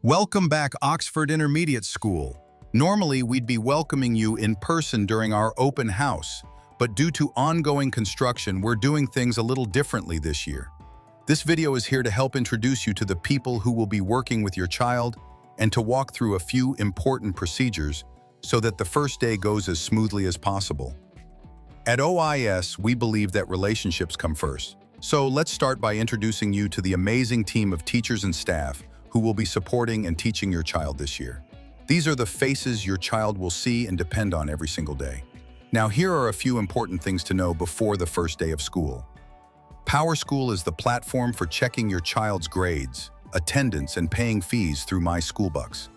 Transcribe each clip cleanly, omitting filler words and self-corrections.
Welcome back, Oxford Intermediate School. Normally, we'd be welcoming you in person during our open house, but due to ongoing construction, we're doing things a little differently this year. This video is here to help introduce you to the people who will be working with your child and to walk through a few important procedures so that the first day goes as smoothly as possible. At OIS, we believe that relationships come first. So let's start by introducing you to the amazing team of teachers and staff who will be supporting and teaching your child this year. These are the faces your child will see and depend on every single day. Now, here are a few important things to know before the first day of school. PowerSchool is the platform for checking your child's grades, attendance, and paying fees through My Schoolbucks.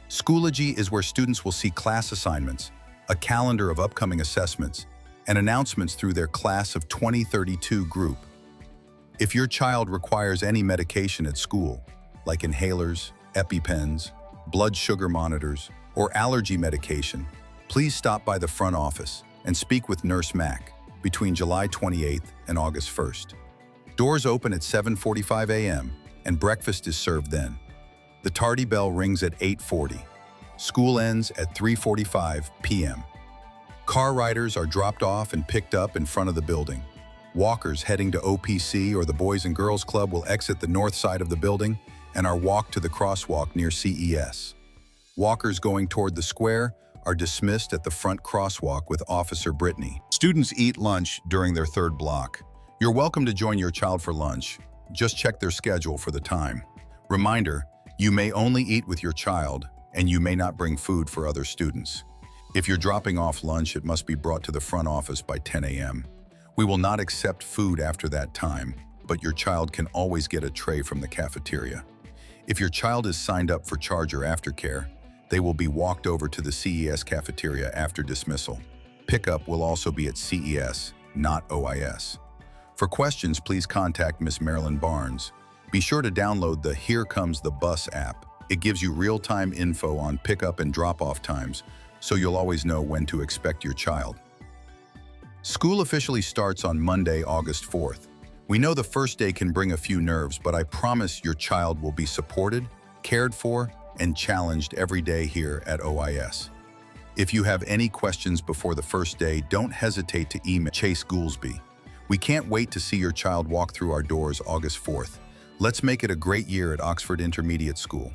Schoology is where students will see class assignments, a calendar of upcoming assessments, and announcements through their Class of 2032 group. If your child requires any medication at school, like inhalers, EpiPens, blood sugar monitors, or allergy medication, please stop by the front office and speak with Nurse Mac between July 28th and August 1st. Doors open at 7:45 a.m. and breakfast is served then. The tardy bell rings at 8:40. School ends at 3:45 p.m. Car riders are dropped off and picked up in front of the building. Walkers heading to OPC or the Boys and Girls Club will exit the north side of the building and are walked to the crosswalk near CES. Walkers going toward the square are dismissed at the front crosswalk with Officer Brittany. Students eat lunch during their third block. You're welcome to join your child for lunch. Just check their schedule for the time. Reminder, you may only eat with your child, and you may not bring food for other students. If you're dropping off lunch, it must be brought to the front office by 10 a.m. We will not accept food after that time, but your child can always get a tray from the cafeteria. If your child is signed up for charge or aftercare, they will be walked over to the CES cafeteria after dismissal. Pickup will also be at CES, not OIS. For questions, please contact Miss Marilyn Barnes. Be sure to download the Here Comes the Bus app. It gives you real-time info on pickup and drop-off times, so you'll always know when to expect your child. School officially starts on Monday, August 4th. We know the first day can bring a few nerves, but I promise your child will be supported, cared for, and challenged every day here at OIS. If you have any questions before the first day, don't hesitate to email Chase Goolsby. We can't wait to see your child walk through our doors August 4th. Let's make it a great year at Oxford Intermediate School.